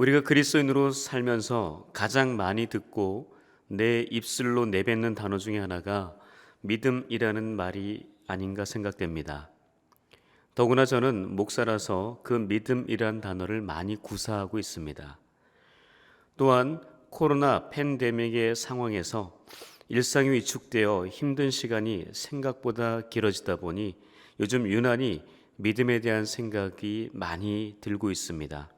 우리가 그리스도인으로 살면서 가장 많이 듣고 내 입술로 내뱉는 단어 중에 하나가 믿음이라는 말이 아닌가 생각됩니다. 더구나 저는 목사라서 그 믿음이란 단어를 많이 구사하고 있습니다. 또한 코로나 팬데믹의 상황에서 일상이 위축되어 힘든 시간이 생각보다 길어지다 보니 요즘 유난히 믿음에 대한 생각이 많이 들고 있습니다.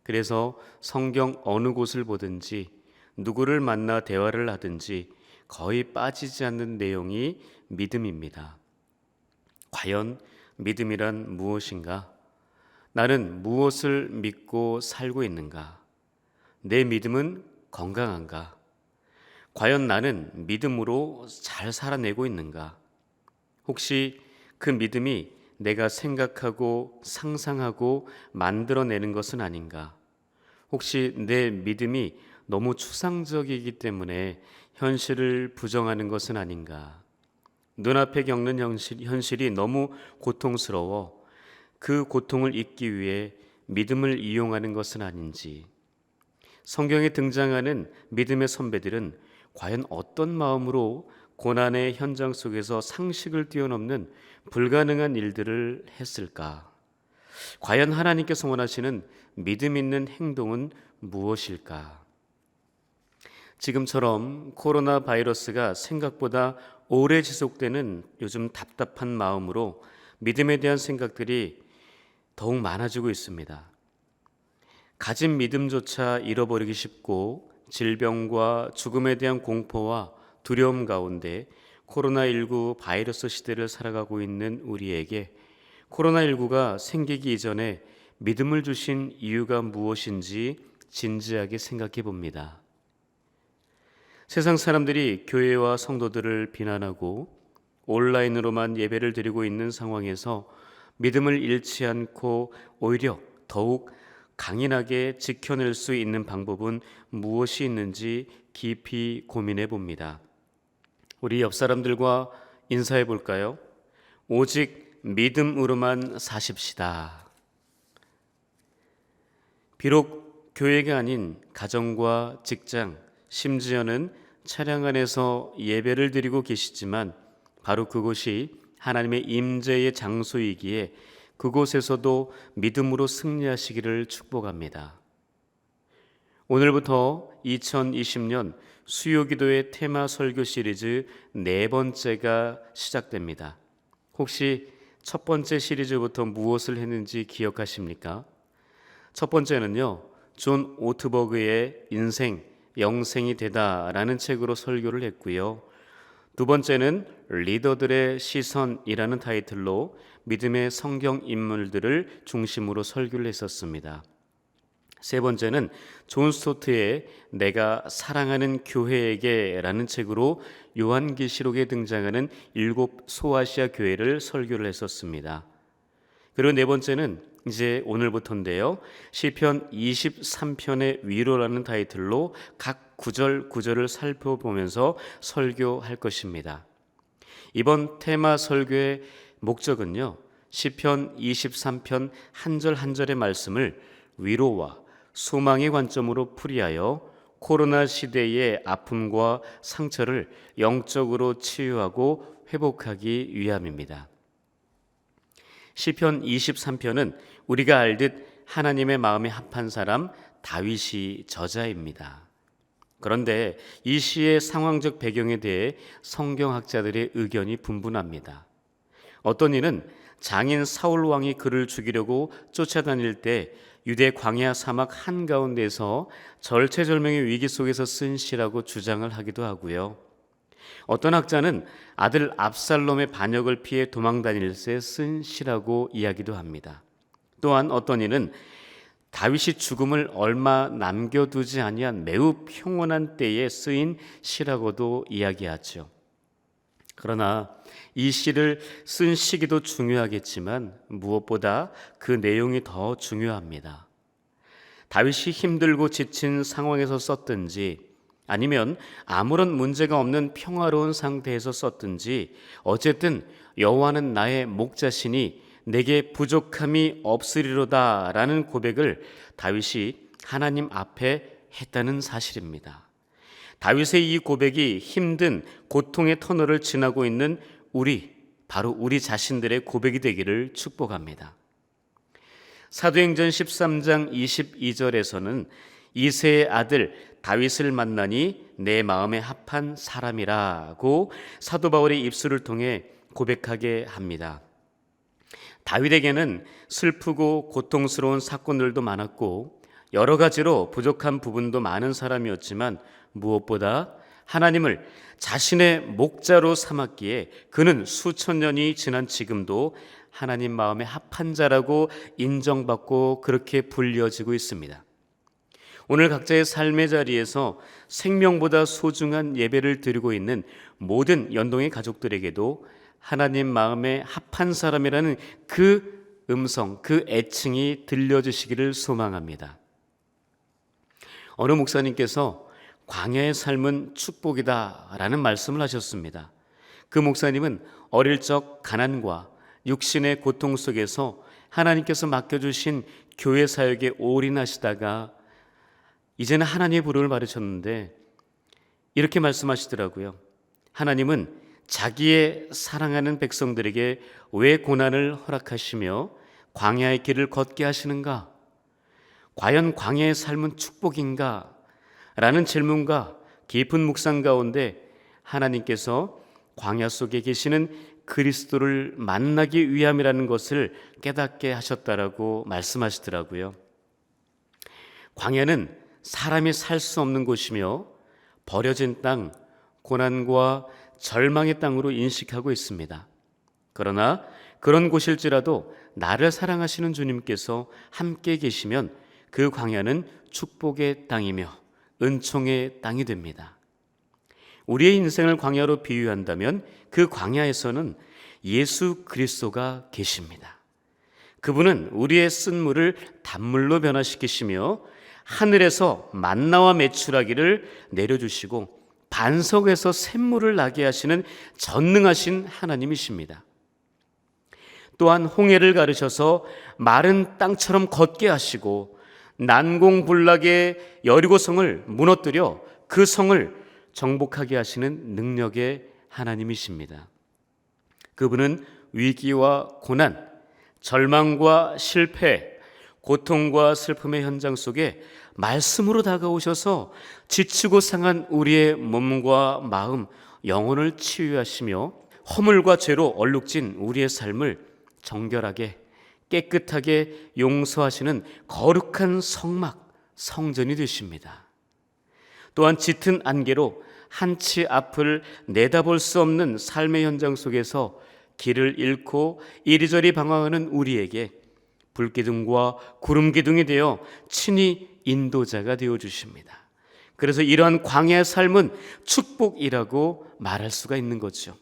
그래서 성경 어느 곳을 보든지 누구를 만나 대화를 하든지 거의 빠지지 않는 내용이 믿음입니다. 과연 믿음이란 무엇인가? 나는 무엇을 믿고 살고 있는가? 내 믿음은 건강한가? 과연 나는 믿음으로 잘 살아내고 있는가? 혹시 그 믿음이 내가 생각하고 상상하고 만들어내는 것은 아닌가? 혹시 내 믿음이 너무 추상적이기 때문에 현실을 부정하는 것은 아닌가? 눈앞에 겪는 현실이 너무 고통스러워 그 고통을 잊기 위해 믿음을 이용하는 것은 아닌지. 성경에 등장하는 믿음의 선배들은 과연 어떤 마음으로 고난의 현장 속에서 상식을 뛰어넘는 불가능한 일들을 했을까? 과연 하나님께서 원하시는 믿음 있는 행동은 무엇일까? 지금처럼 코로나 바이러스가 생각보다 오래 지속되는 요즘 답답한 마음으로 믿음에 대한 생각들이 더욱 많아지고 있습니다. 가진 믿음조차 잃어버리기 쉽고 질병과 죽음에 대한 공포와 두려움 가운데 코로나19 바이러스 시대를 살아가고 있는 우리에게 코로나19가 생기기 이전에 믿음을 주신 이유가 무엇인지 진지하게 생각해 봅니다. 세상 사람들이 교회와 성도들을 비난하고 온라인으로만 예배를 드리고 있는 상황에서 믿음을 잃지 않고 오히려 더욱 강인하게 지켜낼 수 있는 방법은 무엇이 있는지 깊이 고민해 봅니다. 우리 옆 사람들과 인사해 볼까요? 오직 믿음으로만 사십시다. 비록 교회가 아닌 가정과 직장, 심지어는 차량 안에서 예배를 드리고 계시지만 바로 그곳이 하나님의 임재의 장소이기에 그곳에서도 믿음으로 승리하시기를 축복합니다. 오늘부터 2020년 수요기도의 테마 설교 시리즈 네 번째가 시작됩니다. 혹시 첫 번째 시리즈부터 무엇을 했는지 기억하십니까? 첫 번째는요, 존 오트버그의 인생, 영생이 되다라는 책으로 설교를 했고요. 두 번째는 리더들의 시선이라는 타이틀로 믿음의 성경 인물들을 중심으로 설교를 했었습니다. 세 번째는 존 스토트의 내가 사랑하는 교회에게라는 책으로 요한계시록에 등장하는 7 소아시아 교회를 설교를 했었습니다. 그리고 네 번째는 이제 오늘부터인데요. 시편 23편의 위로라는 타이틀로 각 구절을 살펴보면서 설교할 것입니다. 이번 테마 설교의 목적은요, 시편 23편 한 절 한 절의 말씀을 위로와 소망의 관점으로 풀이하여 코로나 시대의 아픔과 상처를 영적으로 치유하고 회복하기 위함입니다. 시편 23편은 우리가 알듯 하나님의 마음에 합한 사람 다윗이 저자입니다. 그런데 이 시의 상황적 배경에 대해 성경학자들의 의견이 분분합니다. 어떤 이는 장인 사울 왕이 그를 죽이려고 쫓아다닐 때 유대 광야 사막 한가운데서 절체절명의 위기 속에서 쓴 시라고 주장을 하기도 하고요. 어떤 학자는 아들 압살롬의 반역을 피해 도망다닐 때 쓴 시라고 이야기도 합니다. 또한 어떤 이는 다윗이 죽음을 얼마 남겨두지 아니한 매우 평온한 때에 쓰인 시라고도 이야기하죠. 그러나 이 시를 쓴 시기도 중요하겠지만 무엇보다 그 내용이 더 중요합니다. 다윗이 힘들고 지친 상황에서 썼든지 아니면 아무런 문제가 없는 평화로운 상태에서 썼든지 어쨌든 여호와는 나의 목자시니 내게 부족함이 없으리로다 라는 고백을 다윗이 하나님 앞에 했다는 사실입니다. 다윗의 이 고백이 힘든 고통의 터널을 지나고 있는 바로 우리 자신들의 고백이 되기를 축복합니다. 사도행전 13장 22절에서는 이새의 아들 다윗을 만나니 내 마음에 합한 사람이라고 사도 바울의 입술을 통해 고백하게 합니다. 다윗에게는 슬프고 고통스러운 사건들도 많았고 여러 가지로 부족한 부분도 많은 사람이었지만 무엇보다 하나님을 자신의 목자로 삼았기에 그는 수천 년이 지난 지금도 하나님 마음에 합한 자라고 인정받고 그렇게 불려지고 있습니다. 오늘 각자의 삶의 자리에서 생명보다 소중한 예배를 드리고 있는 모든 연동의 가족들에게도 하나님 마음에 합한 사람이라는 그 음성, 그 애칭이 들려주시기를 소망합니다. 어느 목사님께서 광야의 삶은 축복이다라는 말씀을 하셨습니다. 그 목사님은 어릴 적 가난과 육신의 고통 속에서 하나님께서 맡겨주신 교회 사역에 올인하시다가 이제는 하나님의 부름을 받으셨는데 이렇게 말씀하시더라고요. 하나님은 자기의 사랑하는 백성들에게 왜 고난을 허락하시며 광야의 길을 걷게 하시는가? 과연 광야의 삶은 축복인가? 라는 질문과 깊은 묵상 가운데 하나님께서 광야 속에 계시는 그리스도를 만나기 위함이라는 것을 깨닫게 하셨다라고 말씀하시더라고요. 광야는 사람이 살 수 없는 곳이며 버려진 땅, 고난과 절망의 땅으로 인식하고 있습니다. 그러나 그런 곳일지라도 나를 사랑하시는 주님께서 함께 계시면 그 광야는 축복의 땅이며 은총의 땅이 됩니다. 우리의 인생을 광야로 비유한다면 그 광야에서는 예수 그리스도가 계십니다. 그분은 우리의 쓴물을 단물로 변화시키시며 하늘에서 만나와 메추라기를 내려주시고 반석에서 샘물을 나게 하시는 전능하신 하나님이십니다. 또한 홍해를 가르셔서 마른 땅처럼 걷게 하시고 난공불락의 여리고성을 무너뜨려 그 성을 정복하게 하시는 능력의 하나님이십니다. 그분은 위기와 고난, 절망과 실패, 고통과 슬픔의 현장 속에 말씀으로 다가오셔서 지치고 상한 우리의 몸과 마음, 영혼을 치유하시며 허물과 죄로 얼룩진 우리의 삶을 정결하게 깨끗하게 용서하시는 거룩한 성막, 성전이 되십니다. 또한 짙은 안개로 한치 앞을 내다볼 수 없는 삶의 현장 속에서 길을 잃고 이리저리 방황하는 우리에게 불기둥과 구름기둥이 되어 친히 인도자가 되어주십니다. 그래서 이러한 광야의 삶은 축복이라고 말할 수가 있는 거죠.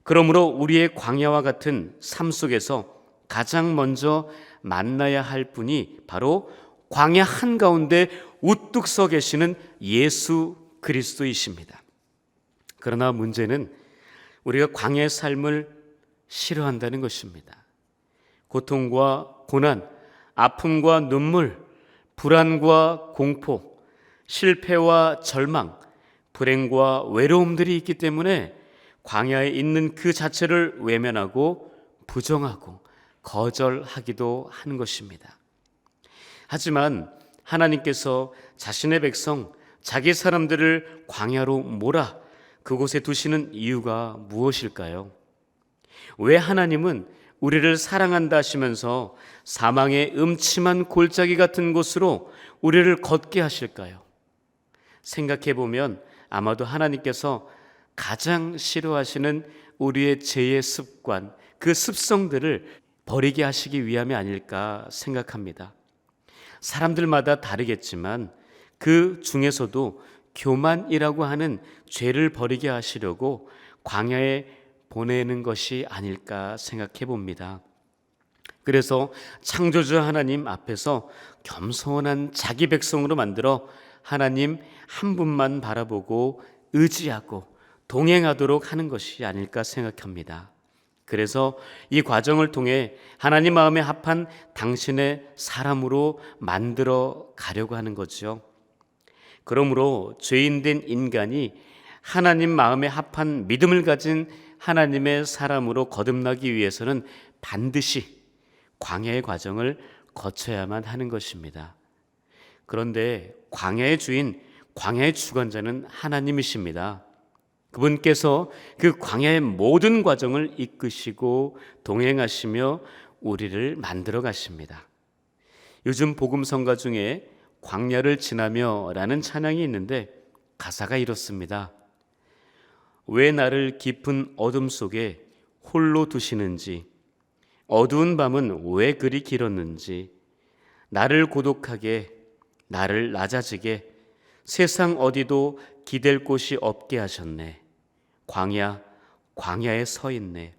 그러므로 우리의 광야와 같은 삶 속에서 가장 먼저 만나야 할 분이 바로 광야 한가운데 우뚝 서 계시는 예수 그리스도이십니다. 그러나 문제는 우리가 광야의 삶을 싫어한다는 것입니다. 고통과 고난, 아픔과 눈물, 불안과 공포, 실패와 절망, 불행과 외로움들이 있기 때문에 광야에 있는 그 자체를 외면하고 부정하고 거절하기도 하는 것입니다. 하지만 하나님께서 자신의 백성, 자기 사람들을 광야로 몰아 그곳에 두시는 이유가 무엇일까요? 왜 하나님은 우리를 사랑한다 하시면서 사망의 음침한 골짜기 같은 곳으로 우리를 걷게 하실까요? 생각해 보면 아마도 하나님께서 가장 싫어하시는 우리의 죄의 습관, 그 습성들을 버리게 하시기 위함이 아닐까 생각합니다. 사람들마다 다르겠지만 그 중에서도 교만이라고 하는 죄를 버리게 하시려고 광야에 보내는 것이 아닐까 생각해 봅니다. 그래서 창조주 하나님 앞에서 겸손한 자기 백성으로 만들어 하나님 한 분만 바라보고 의지하고 동행하도록 하는 것이 아닐까 생각합니다. 그래서 이 과정을 통해 하나님 마음에 합한 당신의 사람으로 만들어 가려고 하는 거죠. 그러므로 죄인된 인간이 하나님 마음에 합한 믿음을 가진 하나님의 사람으로 거듭나기 위해서는 반드시 광야의 과정을 거쳐야만 하는 것입니다. 그런데 광야의 주인, 광야의 주관자는 하나님이십니다. 그분께서 그 광야의 모든 과정을 이끄시고 동행하시며 우리를 만들어 가십니다. 요즘 복음성가 중에 광야를 지나며 라는 찬양이 있는데 가사가 이렇습니다. 왜 나를 깊은 어둠 속에 홀로 두시는지, 어두운 밤은 왜 그리 길었는지, 나를 고독하게, 나를 낮아지게, 세상 어디도 기댈 곳이 없게 하셨네. 광야에 서 있네.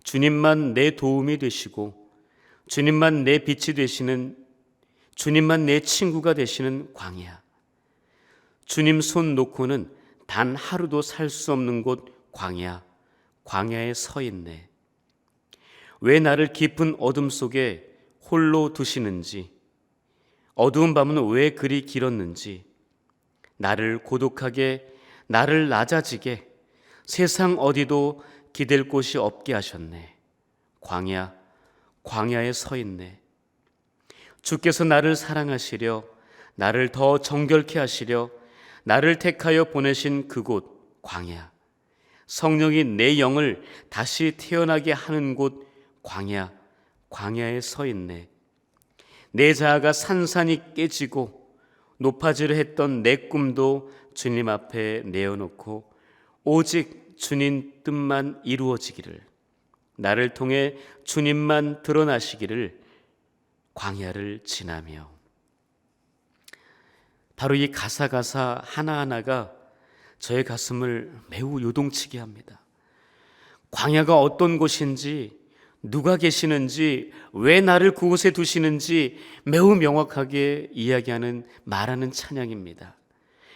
주님만 내 도움이 되시고, 주님만 내 빛이 되시는, 주님만 내 친구가 되시는 광야. 주님 손 놓고는 단 하루도 살 수 없는 곳 광야에 서 있네. 왜 나를 깊은 어둠 속에 홀로 두시는지, 어두운 밤은 왜 그리 길었는지, 나를 고독하게, 나를 낮아지게, 세상 어디도 기댈 곳이 없게 하셨네. 광야에 서 있네. 주께서 나를 사랑하시려, 나를 더 정결케 하시려 나를 택하여 보내신 그곳 광야, 성령이 내 영을 다시 태어나게 하는 곳 광야에 서 있네. 내 자아가 산산이 깨지고 높아지려 했던 내 꿈도 주님 앞에 내어놓고 오직 주님 뜻만 이루어지기를, 나를 통해 주님만 드러나시기를 광야를 지나며. 바로 이 가사 하나하나가 저의 가슴을 매우 요동치게 합니다. 광야가 어떤 곳인지, 누가 계시는지, 왜 나를 그곳에 두시는지 매우 명확하게 말하는 찬양입니다.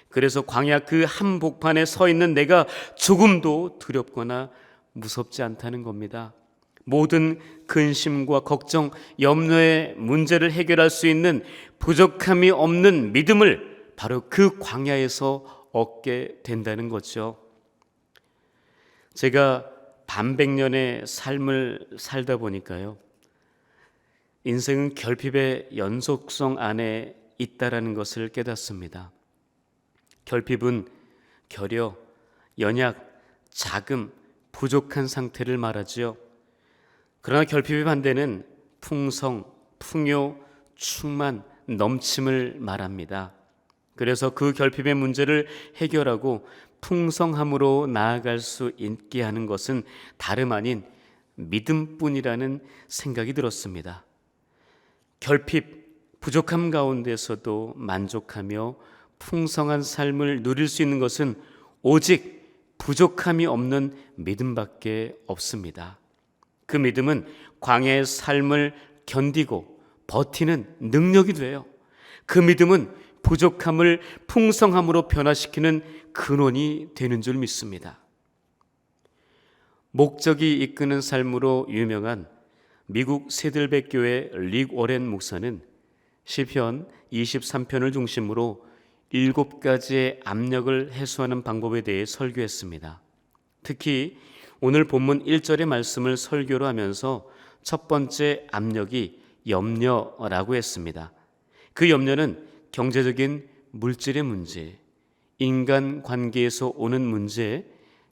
그래서 광야 그 한복판에 서 있는 내가 조금도 두렵거나 무섭지 않다는 겁니다. 모든 근심과 걱정, 염려의 문제를 해결할 수 있는 부족함이 없는 믿음을 바로 그 광야에서 얻게 된다는 거죠. 제가 반백년의 삶을 살다 보니까요, 인생은 결핍의 연속성 안에 있다라는 것을 깨닫습니다. 결핍은 결여, 연약, 자금, 부족한 상태를 말하지요. 그러나 결핍의 반대는 풍성, 풍요, 충만, 넘침을 말합니다. 그래서 그 결핍의 문제를 해결하고 풍성함으로 나아갈 수 있게 하는 것은 다름 아닌 믿음뿐이라는 생각이 들었습니다. 결핍, 부족함 가운데서도 만족하며 풍성한 삶을 누릴 수 있는 것은 오직 부족함이 없는 믿음밖에 없습니다. 그 믿음은 광야의 삶을 견디고 버티는 능력이 돼요. 그 믿음은 부족함을 풍성함으로 변화시키는 근원이 되는 줄 믿습니다. 목적이 이끄는 삶으로 유명한 미국 세들백 교회 릭 워렌 목사는 시편 23편을 중심으로 7가지의 압력을 해소하는 방법에 대해 설교했습니다. 특히 오늘 본문 1절의 말씀을 설교로 하면서 첫 번째 압력이 염려라고 했습니다. 그 염려는 경제적인 물질의 문제, 인간 관계에서 오는 문제,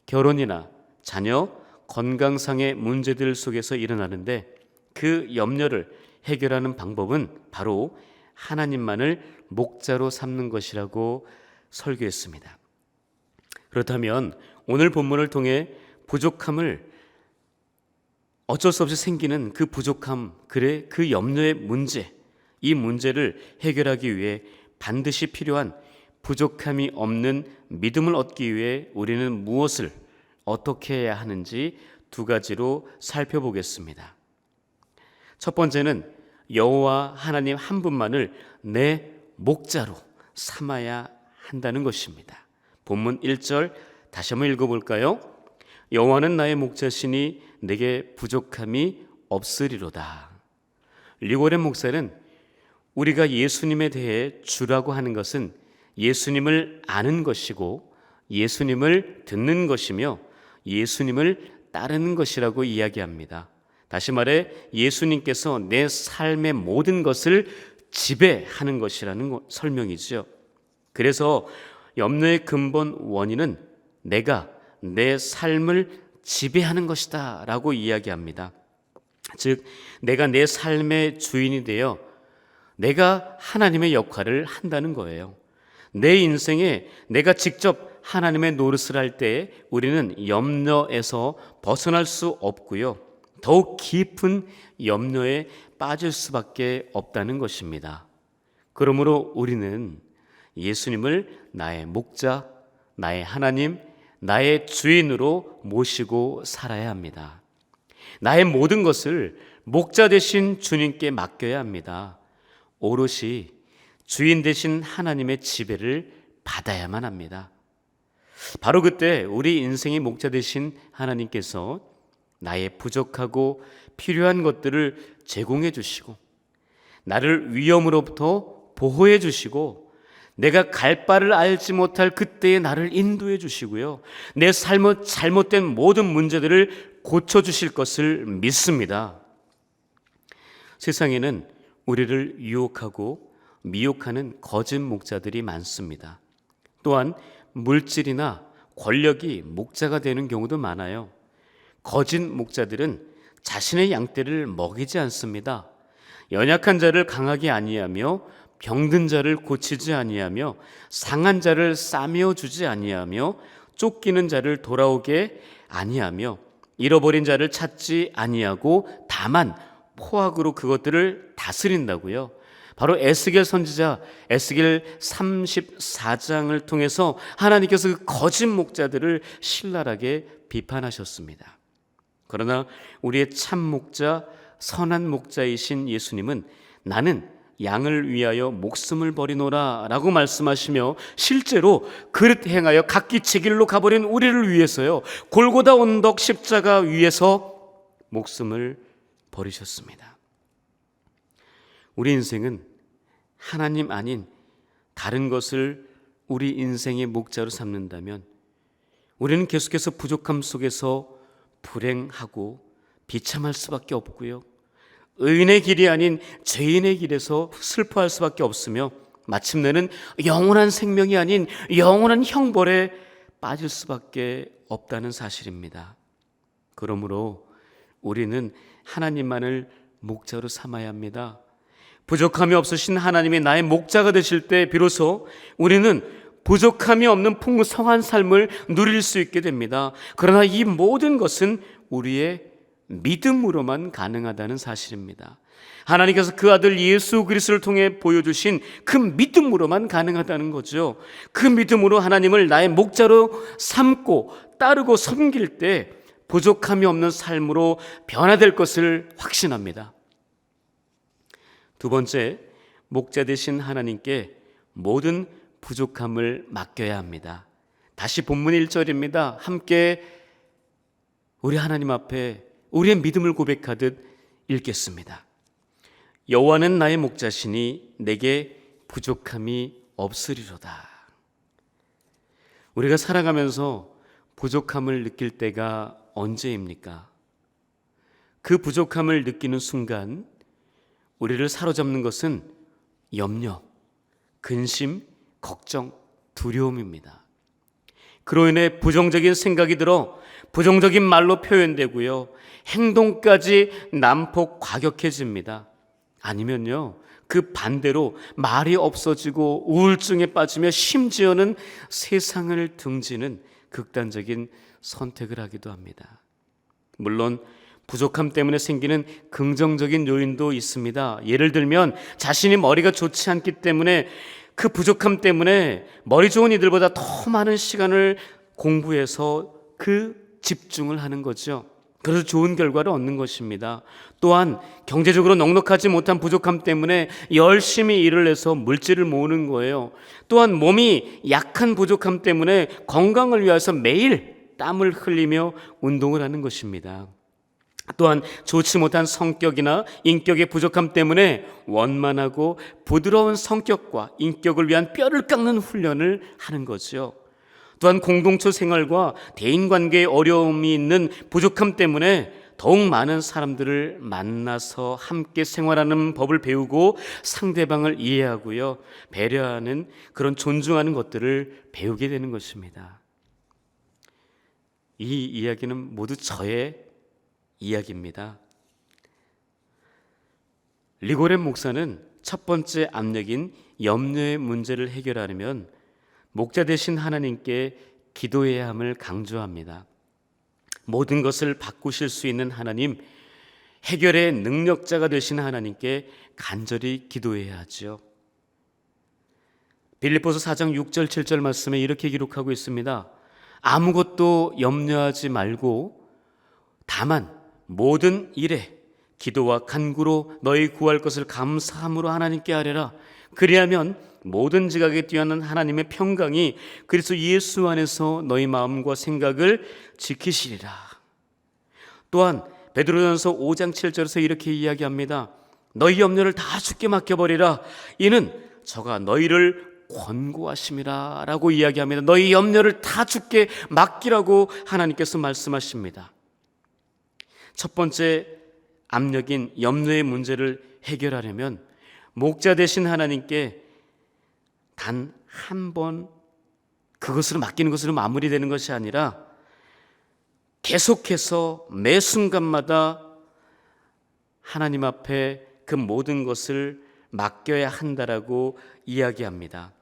결혼이나 자녀, 건강상의 문제들 속에서 일어나는데 그 염려를 해결하는 방법은 바로 하나님만을 목자로 삼는 것이라고 설교했습니다. 그렇다면 오늘 본문을 통해 부족함을, 어쩔 수 없이 생기는 그 부족함, 그 염려의 문제, 이 문제를 해결하기 위해 반드시 필요한 부족함이 없는 믿음을 얻기 위해 우리는 무엇을 어떻게 해야 하는지 2가지로 살펴보겠습니다. 첫 번째는 여호와 하나님 한 분만을 내 목자로 삼아야 한다는 것입니다. 본문 1절 다시 한번 읽어볼까요? 여호와는 나의 목자시니 내게 부족함이 없으리로다. 리고렌 목사는 우리가 예수님에 대해 주라고 하는 것은 예수님을 아는 것이고 예수님을 듣는 것이며 예수님을 따르는 것이라고 이야기합니다. 다시 말해 예수님께서 내 삶의 모든 것을 지배하는 것이라는 설명이죠. 그래서 염려의 근본 원인은 내가 내 삶을 지배하는 것이다 라고 이야기합니다. 즉 내가 내 삶의 주인이 되어 내가 하나님의 역할을 한다는 거예요. 내 인생에 내가 직접 하나님의 노릇을 할 때 우리는 염려에서 벗어날 수 없고요, 더욱 깊은 염려에 빠질 수밖에 없다는 것입니다. 그러므로 우리는 예수님을 나의 목자, 나의 하나님, 나의 주인으로 모시고 살아야 합니다. 나의 모든 것을 목자 되신 주님께 맡겨야 합니다. 오롯이 주인 되신 하나님의 지배를 받아야만 합니다. 바로 그때 우리 인생의 목자 되신 하나님께서 나의 부족하고 필요한 것들을 제공해 주시고 나를 위험으로부터 보호해 주시고 내가 갈 바를 알지 못할 그때에 나를 인도해 주시고요, 내 삶의 잘못된 모든 문제들을 고쳐주실 것을 믿습니다. 세상에는 우리를 유혹하고 미혹하는 거짓 목자들이 많습니다. 또한 물질이나 권력이 목자가 되는 경우도 많아요. 거짓 목자들은 자신의 양떼를 먹이지 않습니다. 연약한 자를 강하게 아니하며 병든 자를 고치지 아니하며 상한 자를 싸매어 주지 아니하며 쫓기는 자를 돌아오게 아니하며 잃어버린 자를 찾지 아니하고 다만 포악으로 그것들을 다스린다고요. 바로 에스겔 선지자 에스겔 34장을 통해서 하나님께서 그 거짓 목자들을 신랄하게 비판하셨습니다. 그러나 우리의 참 목자, 선한 목자이신 예수님은 나는 양을 위하여 목숨을 버리노라 라고 말씀하시며 실제로 그릇 행하여 각기 제 길로 가버린 우리를 위해서요, 골고다 언덕 십자가 위에서 목숨을 버리셨습니다. 우리 인생은 하나님 아닌 다른 것을 우리 인생의 목자로 삼는다면 우리는 계속해서 부족함 속에서 불행하고 비참할 수밖에 없고요, 의인의 길이 아닌 죄인의 길에서 슬퍼할 수밖에 없으며 마침내는 영원한 생명이 아닌 영원한 형벌에 빠질 수밖에 없다는 사실입니다. 그러므로 우리는 하나님만을 목자로 삼아야 합니다. 부족함이 없으신 하나님이 나의 목자가 되실 때 비로소 우리는 부족함이 없는 풍성한 삶을 누릴 수 있게 됩니다. 그러나 이 모든 것은 우리의 믿음으로만 가능하다는 사실입니다. 하나님께서 그 아들 예수 그리스도를 통해 보여주신 그 믿음으로만 가능하다는 거죠. 그 믿음으로 하나님을 나의 목자로 삼고 따르고 섬길 때 부족함이 없는 삶으로 변화될 것을 확신합니다. 두 번째, 목자 되신 하나님께 모든 부족함을 맡겨야 합니다. 다시 본문 1절입니다. 함께 우리 하나님 앞에 우리의 믿음을 고백하듯 읽겠습니다. 여호와는 나의 목자시니 내게 부족함이 없으리로다. 우리가 살아가면서 부족함을 느낄 때가 언제입니까? 그 부족함을 느끼는 순간 우리를 사로잡는 것은 염려, 근심, 걱정, 두려움입니다. 그로 인해 부정적인 생각이 들어 부정적인 말로 표현되고요, 행동까지 난폭 과격해집니다. 아니면요, 그 반대로 말이 없어지고 우울증에 빠지며 심지어는 세상을 등지는 극단적인 선택을 하기도 합니다. 물론 부족함 때문에 생기는 긍정적인 요인도 있습니다. 예를 들면 자신이 머리가 좋지 않기 때문에 그 부족함 때문에 머리 좋은 이들보다 더 많은 시간을 공부해서 그 집중을 하는 거죠. 그래서 좋은 결과를 얻는 것입니다. 또한 경제적으로 넉넉하지 못한 부족함 때문에 열심히 일을 해서 물질을 모으는 거예요. 또한 몸이 약한 부족함 때문에 건강을 위해서 매일 땀을 흘리며 운동을 하는 것입니다. 또한 좋지 못한 성격이나 인격의 부족함 때문에 원만하고 부드러운 성격과 인격을 위한 뼈를 깎는 훈련을 하는 거죠. 또한 공동체 생활과 대인관계에 어려움이 있는 부족함 때문에 더욱 많은 사람들을 만나서 함께 생활하는 법을 배우고 상대방을 이해하고요, 배려하는, 그런 존중하는 것들을 배우게 되는 것입니다. 이 이야기는 모두 저의 이야기입니다. 리고렌 목사는 첫 번째 압력인 염려의 문제를 해결하려면 목자 되신 하나님께 기도해야 함을 강조합니다. 모든 것을 바꾸실 수 있는 하나님, 해결의 능력자가 되신 하나님께 간절히 기도해야 하죠. 빌립보서 4장 6절 7절 말씀에 이렇게 기록하고 있습니다. 아무것도 염려하지 말고 다만 모든 일에 기도와 간구로 너희 구할 것을 감사함으로 하나님께 아뢰라. 그리하면 모든 지각에 뛰어난 하나님의 평강이 그리스도 예수 안에서 너희 마음과 생각을 지키시리라. 또한 베드로전서 5장 7절에서 이렇게 이야기합니다. 너희 염려를 다 주께 맡겨버리라. 이는 저가 너희를 권고하심이라 라고 이야기합니다. 너희 염려를 다 주께 맡기라고 하나님께서 말씀하십니다. 첫 번째 압력인 염려의 문제를 해결하려면 목자 되신 하나님께 단 한 번 그것으로 맡기는 것으로 마무리되는 것이 아니라 계속해서 매 순간마다 하나님 앞에 그 모든 것을 맡겨야 한다라고 이야기합니다.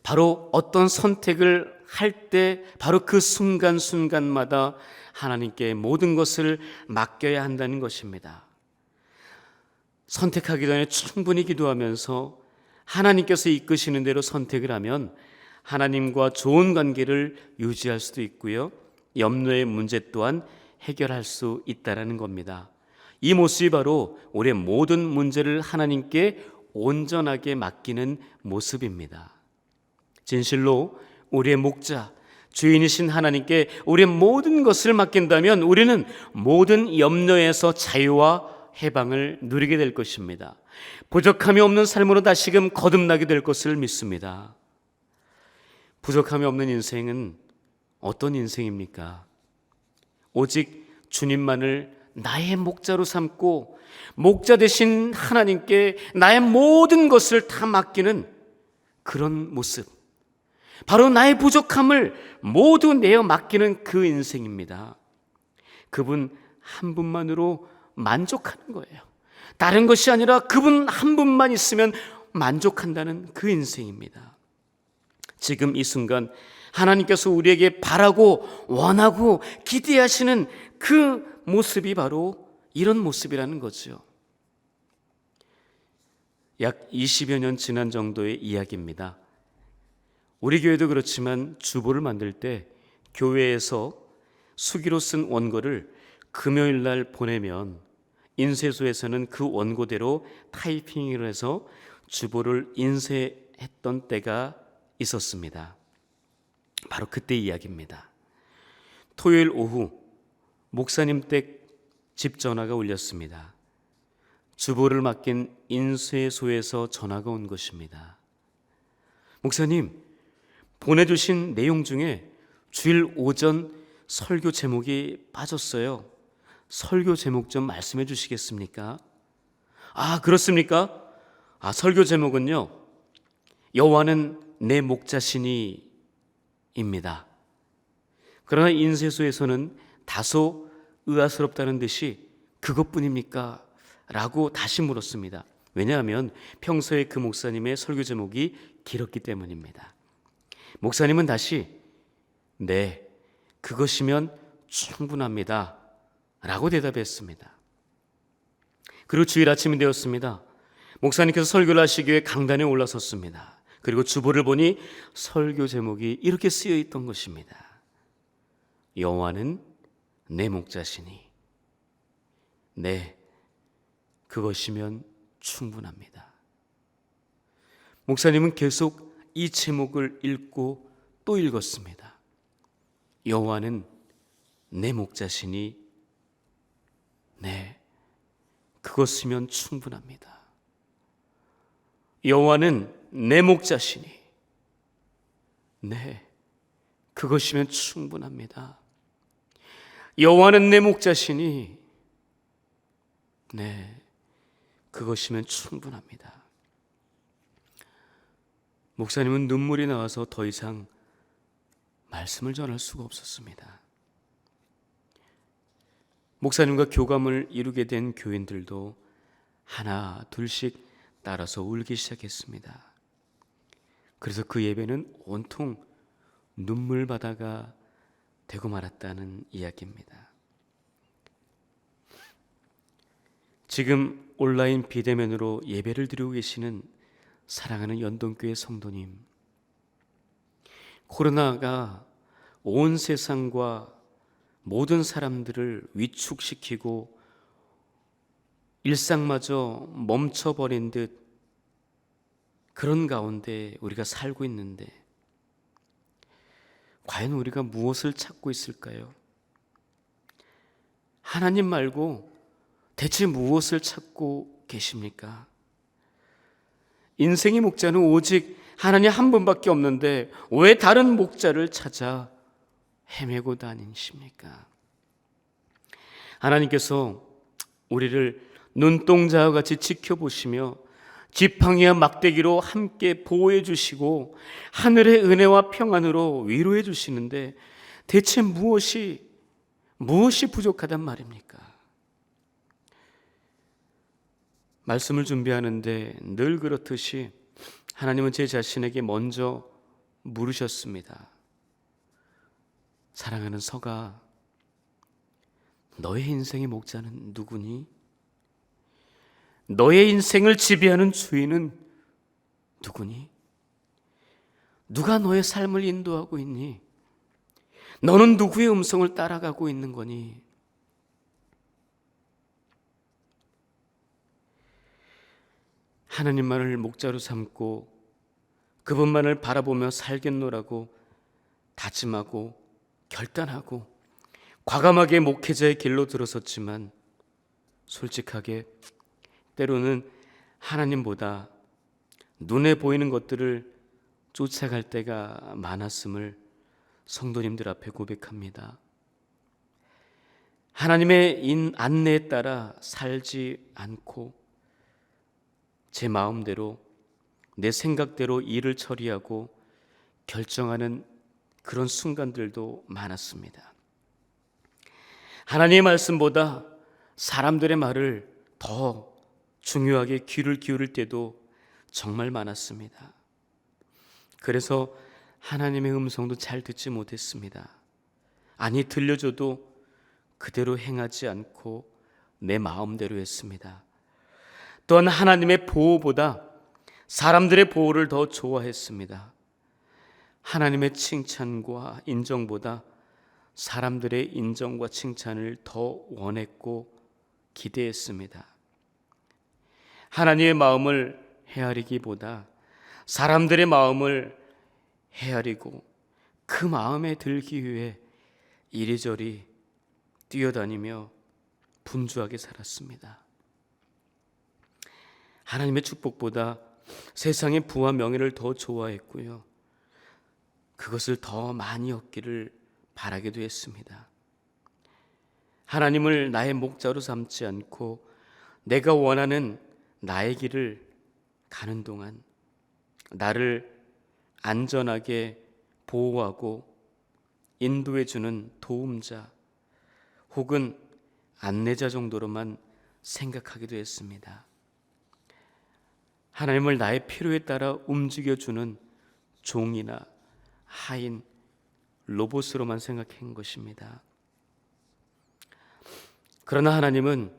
바로 어떤 선택을 할 때 바로 그 순간순간마다 하나님께 모든 것을 맡겨야 한다는 것입니다. 선택하기 전에 충분히 기도하면서 하나님께서 이끄시는 대로 선택을 하면 하나님과 좋은 관계를 유지할 수도 있고요, 염려의 문제 또한 해결할 수 있다는 겁니다. 이 모습이 바로 우리의 모든 문제를 하나님께 온전하게 맡기는 모습입니다. 진실로 우리의 목자, 주인이신 하나님께 우리의 모든 것을 맡긴다면 우리는 모든 염려에서 자유와 해방을 누리게 될 것입니다. 부족함이 없는 삶으로 다시금 거듭나게 될 것을 믿습니다. 부족함이 없는 인생은 어떤 인생입니까? 오직 주님만을 나의 목자로 삼고 목자 되신 하나님께 나의 모든 것을 다 맡기는 그런 모습, 바로 나의 부족함을 모두 내어 맡기는 그 인생입니다. 그분 한 분만으로 만족하는 거예요. 다른 것이 아니라 그분 한 분만 있으면 만족한다는 그 인생입니다. 지금 이 순간 하나님께서 우리에게 바라고 원하고 기대하시는 그 모습이 바로 이런 모습이라는 거죠. 약 20여 년 지난 정도의 이야기입니다. 우리 교회도 그렇지만 주보를 만들 때 교회에서 수기로 쓴 원고를 금요일 날 보내면 인쇄소에서는 그 원고대로 타이핑을 해서 주보를 인쇄했던 때가 있었습니다. 바로 그때 이야기입니다. 토요일 오후 목사님 댁 집 전화가 울렸습니다. 주보를 맡긴 인쇄소에서 전화가 온 것입니다. 목사님, 보내주신 내용 중에 주일 오전 설교 제목이 빠졌어요. 설교 제목 좀 말씀해 주시겠습니까? 아, 그렇습니까? 설교 제목은요, 여호와는 내 목자시니 입니다. 그러나 인쇄소에서는 다소 의아스럽다는 듯이 그것뿐입니까? 라고 다시 물었습니다. 왜냐하면 평소에 그 목사님의 설교 제목이 길었기 때문입니다. 목사님은 다시 네, 그것이면 충분합니다 라고 대답했습니다. 그리고 주일 아침이 되었습니다. 목사님께서 설교를 하시기 위해 강단에 올라섰습니다. 그리고 주보를 보니 설교 제목이 이렇게 쓰여 있던 것입니다. 여호와는 내 목자시니 네, 그것이면 충분합니다. 목사님은 계속 이 제목을 읽고 또 읽었습니다. 여호와는 내 목자시니 네, 그것이면 충분합니다. 여호와는 내 목자시니 네, 그것이면 충분합니다. 여호와는 내 목자시니 네, 그것이면 충분합니다. 목사님은 눈물이 나와서 더 이상 말씀을 전할 수가 없었습니다. 목사님과 교감을 이루게 된 교인들도 하나 둘씩 따라서 울기 시작했습니다. 그래서 그 예배는 온통 눈물바다가 되고 말았다는 이야기입니다. 지금 온라인 비대면으로 예배를 드리고 계시는 사랑하는 연동교회 성도님, 코로나가 온 세상과 모든 사람들을 위축시키고 일상마저 멈춰버린 듯 그런 가운데 우리가 살고 있는데 과연 우리가 무엇을 찾고 있을까요? 하나님 말고 대체 무엇을 찾고 계십니까? 인생의 목자는 오직 하나님 한 분밖에 없는데 왜 다른 목자를 찾아 헤매고 다니십니까? 하나님께서 우리를 눈동자와 같이 지켜보시며 지팡이와 막대기로 함께 보호해 주시고 하늘의 은혜와 평안으로 위로해 주시는데 대체 무엇이 부족하단 말입니까? 말씀을 준비하는데 늘 그렇듯이 하나님은 제 자신에게 먼저 물으셨습니다. 사랑하는 서가, 너의 인생의 목자는 누구니? 너의 인생을 지배하는 주인은 누구니? 누가 너의 삶을 인도하고 있니? 너는 누구의 음성을 따라가고 있는 거니? 하나님만을 목자로 삼고 그분만을 바라보며 살겠노라고 다짐하고 결단하고 과감하게 목회자의 길로 들어섰지만 솔직하게 때로는 하나님보다 눈에 보이는 것들을 쫓아갈 때가 많았음을 성도님들 앞에 고백합니다. 하나님의 안내에 따라 살지 않고 제 마음대로 내 생각대로 일을 처리하고 결정하는 그런 순간들도 많았습니다. 하나님의 말씀보다 사람들의 말을 더 중요하게 귀를 기울일 때도 정말 많았습니다. 그래서 하나님의 음성도 잘 듣지 못했습니다. 아니, 들려줘도 그대로 행하지 않고 내 마음대로 했습니다. 또한 하나님의 보호보다 사람들의 보호를 더 좋아했습니다. 하나님의 칭찬과 인정보다 사람들의 인정과 칭찬을 더 원했고 기대했습니다. 하나님의 마음을 헤아리기보다 사람들의 마음을 헤아리고 그 마음에 들기 위해 이리저리 뛰어다니며 분주하게 살았습니다. 하나님의 축복보다 세상의 부와 명예를 더 좋아했고요. 그것을 더 많이 얻기를 바라기도 했습니다. 하나님을 나의 목자로 삼지 않고 내가 원하는 나의 길을 가는 동안 나를 안전하게 보호하고 인도해주는 도움자 혹은 안내자 정도로만 생각하기도 했습니다. 하나님을 나의 필요에 따라 움직여주는 종이나 하인, 로봇으로만 생각한 것입니다. 그러나 하나님은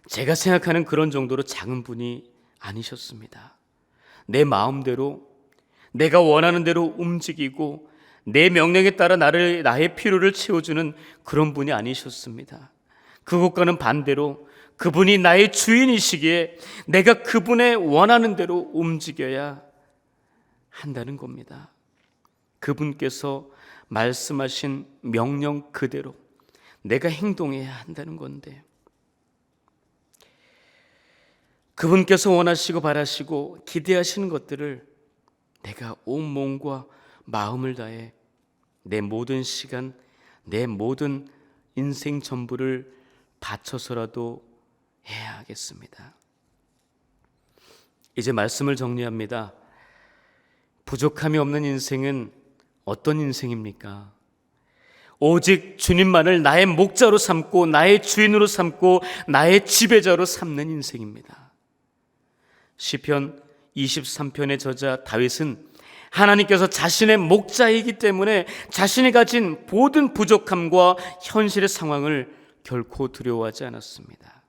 제가 생각하는 그런 정도로 작은 분이 아니셨습니다. 내 마음대로 내가 원하는 대로 움직이고 내 명령에 따라 나의 필요를 채워주는 그런 분이 아니셨습니다. 그것과는 반대로 그분이 나의 주인이시기에 내가 그분의 원하는 대로 움직여야 한다는 겁니다. 그분께서 말씀하신 명령 그대로 내가 행동해야 한다는 건데, 그분께서 원하시고 바라시고 기대하시는 것들을 내가 온 몸과 마음을 다해 내 모든 시간, 내 모든 인생 전부를 바쳐서라도 해야 하겠습니다. 이제 말씀을 정리합니다. 부족함이 없는 인생은 어떤 인생입니까? 오직 주님만을 나의 목자로 삼고 나의 주인으로 삼고 나의 지배자로 삼는 인생입니다. 시편 23편의 저자 다윗은 하나님께서 자신의 목자이기 때문에 자신이 가진 모든 부족함과 현실의 상황을 결코 두려워하지 않았습니다.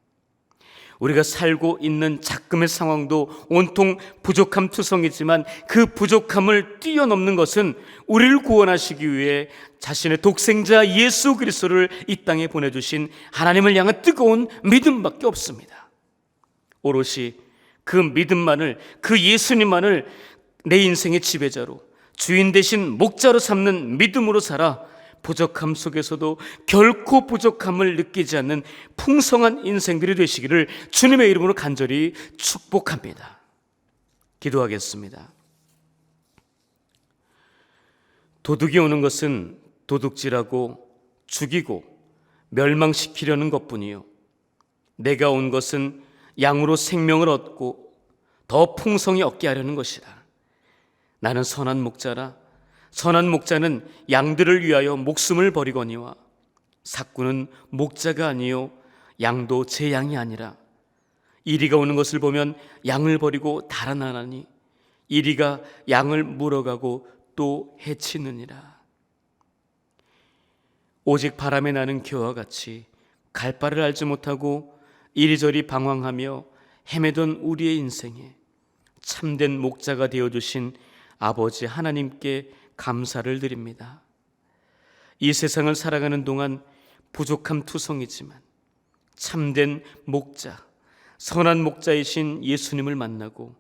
우리가 살고 있는 작금의 상황도 온통 부족함 투성이지만 그 부족함을 뛰어넘는 것은 우리를 구원하시기 위해 자신의 독생자 예수 그리스도를 이 땅에 보내주신 하나님을 향한 뜨거운 믿음밖에 없습니다. 오롯이 그 믿음만을, 그 예수님만을 내 인생의 지배자로, 주인 대신 목자로 삼는 믿음으로 살아 부족함 속에서도 결코 부족함을 느끼지 않는 풍성한 인생들이 되시기를 주님의 이름으로 간절히 축복합니다. 기도하겠습니다. 도둑이 오는 것은 도둑질하고 죽이고 멸망시키려는 것뿐이요, 내가 온 것은 양으로 생명을 얻고 더 풍성히 얻게 하려는 것이다. 나는 선한 목자라. 선한 목자는 양들을 위하여 목숨을 버리거니와 삭구는 목자가 아니요 양도 제 양이 아니라. 이리가 오는 것을 보면 양을 버리고 달아나나니 이리가 양을 물어가고 또 해치느니라. 오직 바람에 나는 겨와 같이 갈 바를 알지 못하고 이리저리 방황하며 헤매던 우리의 인생에 참된 목자가 되어주신 아버지 하나님께 감사를 드립니다. 이 세상을 살아가는 동안 부족함 투성이지만 참된 목자, 선한 목자이신 예수님을 만나고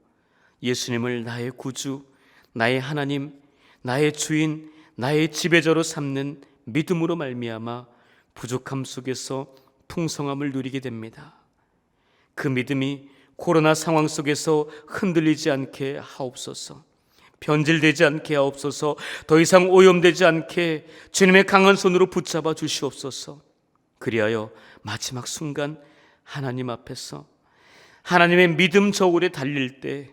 예수님을 나의 구주, 나의 하나님, 나의 주인, 나의 지배자로 삼는 믿음으로 말미암아 부족함 속에서 풍성함을 누리게 됩니다. 그 믿음이 코로나 상황 속에서 흔들리지 않게 하옵소서. 변질되지 않게 하옵소서. 더 이상 오염되지 않게 주님의 강한 손으로 붙잡아 주시옵소서. 그리하여 마지막 순간 하나님 앞에서 하나님의 믿음 저울에 달릴 때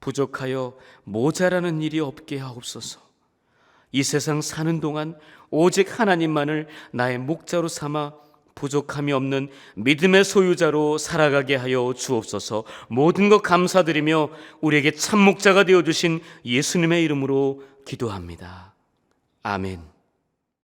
부족하여 모자라는 일이 없게 하옵소서. 이 세상 사는 동안 오직 하나님만을 나의 목자로 삼아 부족함이 없는 믿음의 소유자로 살아가게 하여 주옵소서. 모든 것 감사드리며 우리에게 참 목자가 되어주신 예수님의 이름으로 기도합니다. 아멘.